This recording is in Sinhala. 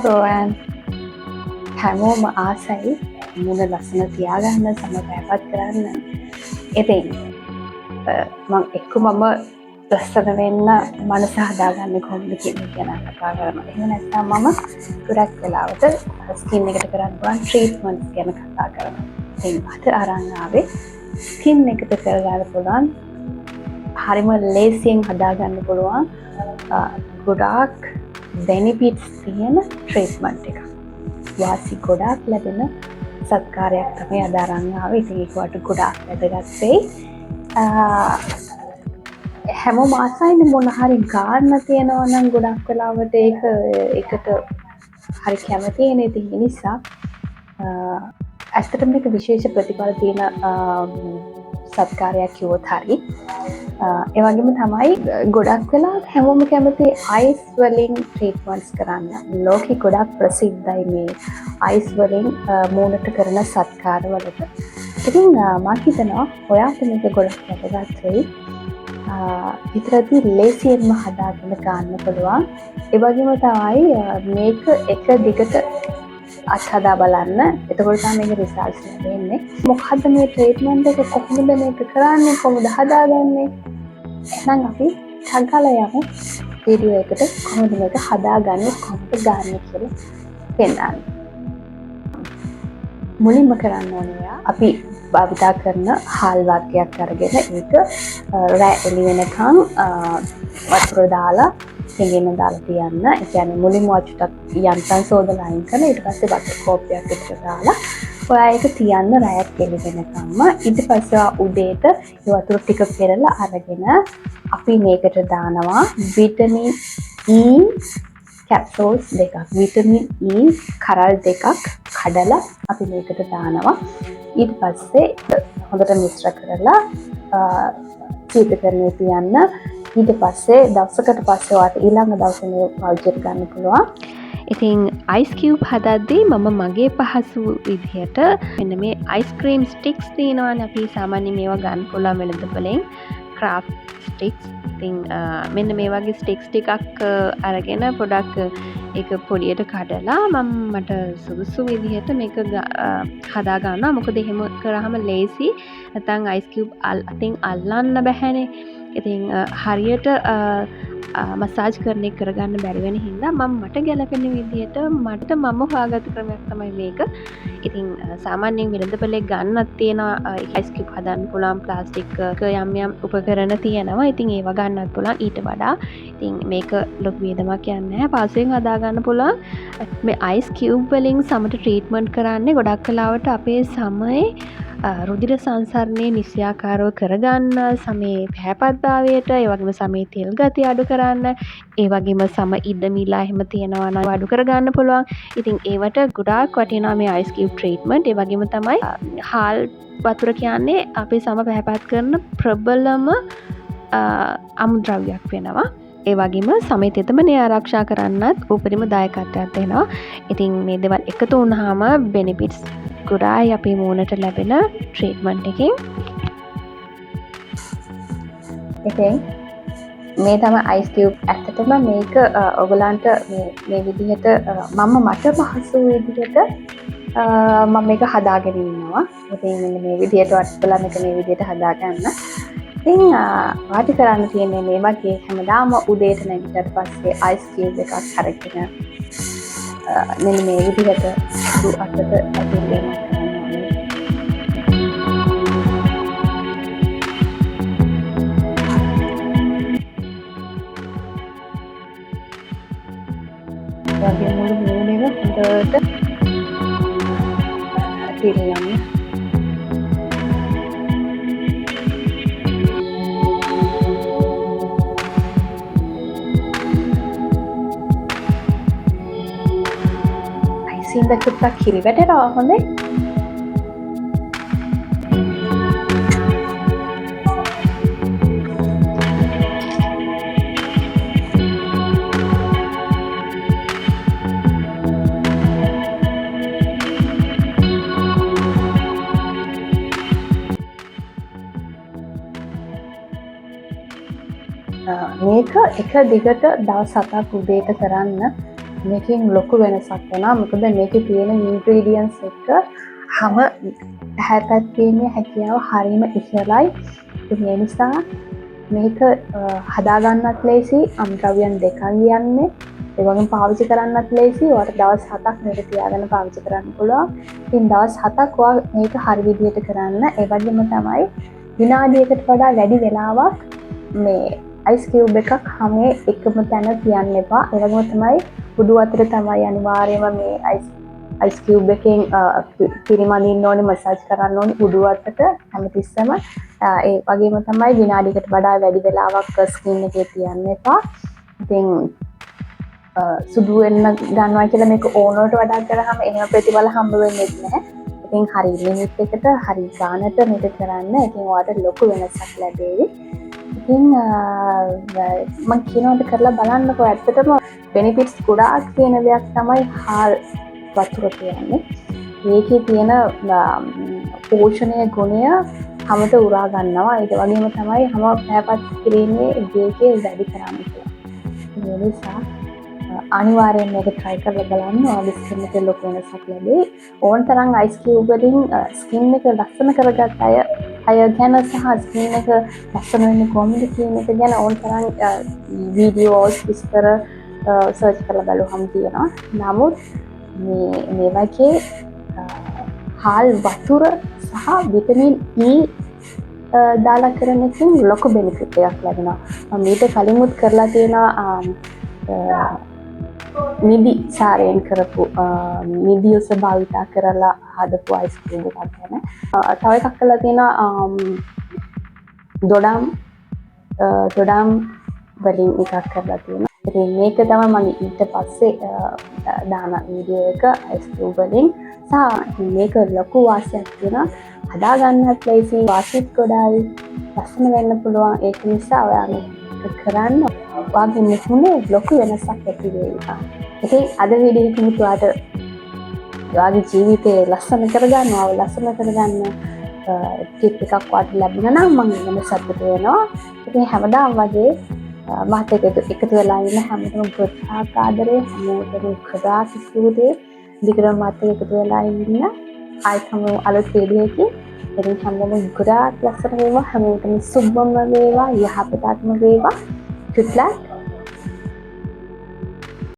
සෝයන් හැමෝම ආසයි මුණ ලස්සන තියාගන්න සම පැපත් කරන්න. ඉතින් මං මම ලස්සන වෙන්න මනස හදාගන්න කොහොමද කියන එක ගැන කතා කරනවා. එහෙම නැත්නම් මම ගොඩක් වෙලාවට ස්කින් එකට කරන්න පුළුවන් ට්‍රීට්මන්ට්ස් ගැන කතා කරනවා. ඉතින් අද අරන් ආවේ ස්කින් එකට කරගන්න පුළුවන් හරිම ලේසියෙන් හදාගන්න පුළුවන් ගොඩාක් බෙනිෆිට්ස් තියෙන ට්‍රීට්මන්ට් එකක්. වාසි ගොඩාක් ලැබෙන සත්කාරයක් තමයි අද අරන් ආවේ. ඉතින් ඒකට ගොඩාක් වැදගත් වෙයි. හැමෝම ආසයිනේ මොන හරි ගාන්න තියෙනවා නම් ගොඩක් වෙලාවට ඒකට හරි කැමති වෙන ඉතින් ඒ නිසා ඇත්තටම මේක විශේෂ ප්‍රතිඵල තියෙන සත්කාරයක් කිව්වොත් හරි. ඒ වගේම තමයි ගොඩක් වෙලාවට හැමෝම කැමති අයිස් වලින් ට්‍රීට්මන්ට්ස් කරන්න. ලෝකෙ ගොඩක් ප්‍රසිද්ධයි මේ අයිස් වලින් මූණට කරන සත්කාරවලට. ඉතින් මම හිතනවා ඔයාට මේක ගොඩක් වැදගත් වෙයි. විතරදී ලේසියෙන්ම හදාගෙන ගන්න පුළුවන්. ඒ වගේම තමයි මේක එක දිගට අත්හදා බලන්න. එතකොට තමයි මේක රිසල්ට්ස් ලැබෙන්නේ. මොකද්ද මේ ට්‍රීට්මන්ට් එක කොහොමද මේක කරන්නේ? කොහොමද හදාගන්නේ? එහෙනම් අපි ටග්ගාලා යමු වීඩියෝ එකට කොහොමද මේක හදාගන්නේ කොහොමද ගන්න කියලා පෙන්නන්න. මුලින්ම කරන්න ඕනේ අපි භාවිතා කරන හාල් වර්ගයක් අරගෙන ඒක රෑ එළි වෙනකන් වතුර දාලා හිඟෙන්න දාලා තියන්න. ඒ කියන්නේ මුලින්ම වචුටක් යන්තම් සෝදලා අයින් කරලා ඊට පස්සේ වතුර කෝප්පයක් විතර දාලා ඔයා ඒක තියන්න රෑත් එළි වෙනකන්ම. ඊට පස්සේ උදේට ඒ වතුර ටික පෙරලා අරගෙන අපි මේකට දානවා විටමින් E කැප්සූල්ස් දෙකක්. විටමින් E කරල් දෙකක් කඩලා අපි මේකට දානවා. ඊට පස්සේ හොඳට මිශ්‍ර කරලා සීතකරණයේ තියන්න. ඊට පස්සේ දවසකට පස්සේ වාට ඊළඟ දවසේ මේ පෞඩර් ගන්න පුළුවන්. ඉතින් අයිස් කියුබ් හදද්දී මම මගේ පහසු විදිහට මෙන්න මේ අයිස්ක්‍රීම් ස්ටික්ස් තියෙනවානේ. අපි සාමාන්‍යයෙන් මේවා ගන්න පුළුවන් වෙළඳපොලෙන් ක්‍රාෆ්ට් ස්ටික්ස්. ඉතින් මෙන්න මේ වගේ ස්ටික්ස් ටිකක් අරගෙන පොඩක් ඒක පොඩියට කඩලා මට සුදුසු විදිහට මේක හදා ගන්නවා. මොකද එහෙම කරාම ලේසි. නැත්නම් අයිස් කියුබ් අතින් අල්ලන්න බැහැනේ. ඉතින් හරියට මසාජ් කරන එක කරගන්න බැරි වෙන හින්දා මට ගැලපෙන විදිහට මම හොයාගත්ත ක්‍රමයක් තමයි මේක. ඉතින් සාමාන්‍යයෙන් වෙළඳපොලේ ගන්නත් තියෙන අයිස් කියුබ් හදන්න පුළුවන් ප්ලාස්ටික් යම් උපකරණ තියෙනවා. ඉතින් ඒවා ගන්නත් පුළුවන් ඊට වඩා. ඉතින් මේක ලොකු වියදමක් යන්නේ නැහැ. පාසුවෙන් හදා ගන්න පුළුවන්. මේ අයිස් කියුබ් වලින් සමට ට්‍රීට්මන්ට් කරන්නේ ගොඩක් වෙලාවට අපේ සමේ රුධිර සංසරණය නිසියාකාරව කරගන්න, සමේ පැහැපත්භාවයට, ඒ වගේම සමේ තෙල් ගතිය අඩු කරන්න, ඒ වගේම සම ඉඩමිලා එහෙම තියෙනවා නම් අඩු කරගන්න පුළුවන්. ඉතින් ඒවට ගොඩාක් වටිනවා මේ අයිස් කියුබ් ට්‍රීට්මන්ට්. ඒ වගේම තමයි හාල් වතුර කියන්නේ අපේ සම පැහැපත් කරන ප්‍රබලම අමුද්‍රව්‍යයක් වෙනවා. ඒ වගේම සමේ තෙතමනය ආරක්ෂා කරන්නත් උපරිම දායකත්වයක් දෙනවා. ඉතින් මේ දේවල් එකතු වුණාම බෙනිෆිට්ස් ගොඩායි අපේ මූණට ලැබෙන ට්‍රීට්මන්ට් එකෙන්. ඉතින් මේ තමයි අයිස් කියුබ්. ඇත්තටම මේක ඔයගලන්ට මේ විදිහට මට පහසු විදිහට මම මේක හදාගෙන ඉන්නවා. ඉතින් මෙන්න මේ විදිහට වටලා මේක මේ විදිහට හදාගන්න. ඉතින් වාටි කරන්න තියෙන්නේ මේ වගේ හැමදාම උදේට නැගිටට පස්සේ අයිස් කියුබ් එකක් අරගෙන මෙන්න මේ විදිහට අතට අදින්න. වගේ මුළු මූණේම හොඳට තිරයන්න. අයිසින් දැක්කත් කිරි වැටෙනවා හොඳේ. මේක එක දිගට දවස් 7ක් උදේට කරන්න මේකෙන් ලොකු වෙනසක් වෙනවා. මොකද මේකේ තියෙන ඉන්ග්‍රීඩියන්ට්ස් එක හැම පැහැපැත්වීමේ හැකියාව හරීම ඉහළයි. ඒ නිසා මේක හදාගන්නත් ලේසි. අමුද්‍රව්‍යයන් දෙකක් යන්නේ. ඒ වගේම පාවිච්චි කරන්නත් ලේසි. ඔයාලට දවස් 7ක් මේක තියාගෙන පාවිච්චි කරන්න පුළුවන්. ඉතින් දවස් 7ක් ඔයා මේක හරි විදිහට කරන්න. ඒ වගේම තමයි විනාඩියකට වඩා වැඩි වෙලාවක් මේ අයිස් කියුබ් එකක් හැමේ එකම තැන තියන්න එපා. ඒ වගේම තමයි උඩු අතට තමයි අනිවාර්යයෙන්ම මේ අයිස් කියුබ් එකෙන් පිරිමදින්න ඕනේ, මසාජ් කරන්න ඕනේ උඩු අතට හැමතිස්සෙම. ඒ වගේම තමයි විනාඩියකට වඩා වැඩි වෙලාවක් ස්ක්‍රීන් එකේ තියන්න එපා. ඉතින් සුදු වෙන්න ගන්නවා කියලා මේක ඕන වලට වඩා කරාම එහෙම ප්‍රතිඵල හම්බ වෙන්නේ නැහැ. ඉතින් හරි ලිමිට් එකට හරි ගානට මේක කරන්න. ඉතින් ඔයාලට ලොකු වෙනසක් ලැබෙයි. ඉතින් මම කියනවාට කරලා බලන්නකෝ. ඇත්තටම බෙනිෆිට්ස් ගොඩාක් තියෙන දෙයක් තමයි හාල් වතුර කියන්නේ. මේකේ තියෙන පෝෂණීය ගුණය හැමත උරා ගන්නවා. ඒක වගේම තමයි හැම පැහැපත් කිරීමේ වේගය වැඩි කරන්නේ. ඒ නිසා අනිවාර්යෙන් මේක try කරලා බලන්න. ඔයාගේ ස්කින් එකේ ලොකු වෙනසක් ලැබෙයි. ඕන තරම් අයිස් කියුබ් වලින් ස්කින් එක ලස්සන කරගත් අය ගැන සහ ස්කින් එක ලස්සන වෙන්නේ කොහොමද කියන එක ගැන ඕන තරම් වීඩියෝස් විස්තර සර්ච් කරලා බලුවහම තියෙනවා. නමුත් මේ වගේ හාල් වතුර සහ විටමින් E දාලා කරන එකෙන් ලොකු බෙනිෆිට් එකක් ලැබෙනවා. මම ඊට කලින්මුත් කරලා තියෙනවා මිදි සාරයෙන් කරපු මිදි උස භාවිතා කරලා හදපු අයිස් කියුබ් එකක් ගැන. තව එකක් කරලා තියෙනවා දොඩම් වලින් එකක් කරලා තියෙනවා. ඉතින් මේක තමයි මම ඊට පස්සේ දාන වීඩියෝ එක අයිස් කියුබ් වලින්. මේක ලොකු වාසියක් තියෙනවා. හදා ගන්නත් ලේසි, වාසිත් ගොඩායි, ලස්සන වෙන්න පුළුවන්. ඒක නිසා ඔයා මේක කරන්න. ඔයාගේ මුහුණේ ලොකු වෙනසක් ඇති වෙයි. ඉතින් අද වීඩියෝ එකෙන් ඔයාගේ ජීවිතේ ලස්සන කරගන්න ටිප් එකක් වාට ලැබුණා නම් මම වෙන සතුට වෙනවා. ඉතින් හැමදාම වගේ මාත් එක්ක එකතු වෙලා ඉන්න හැමෝටම ගොඩාක් ආදරේ, හැමෝටම ගොඩාක් ස්තුතියි. දිගටම මාත් එක්ක එකතු වෙලා ඉන්න. ආයිකම අලුත් වීඩියෝ එකකින් ඉතින් හැමෝම ගොඩාක් ලස්සන වේවා. හැමෝටම සුබම වේවා, යහපතක්ම වේවා. Good luck.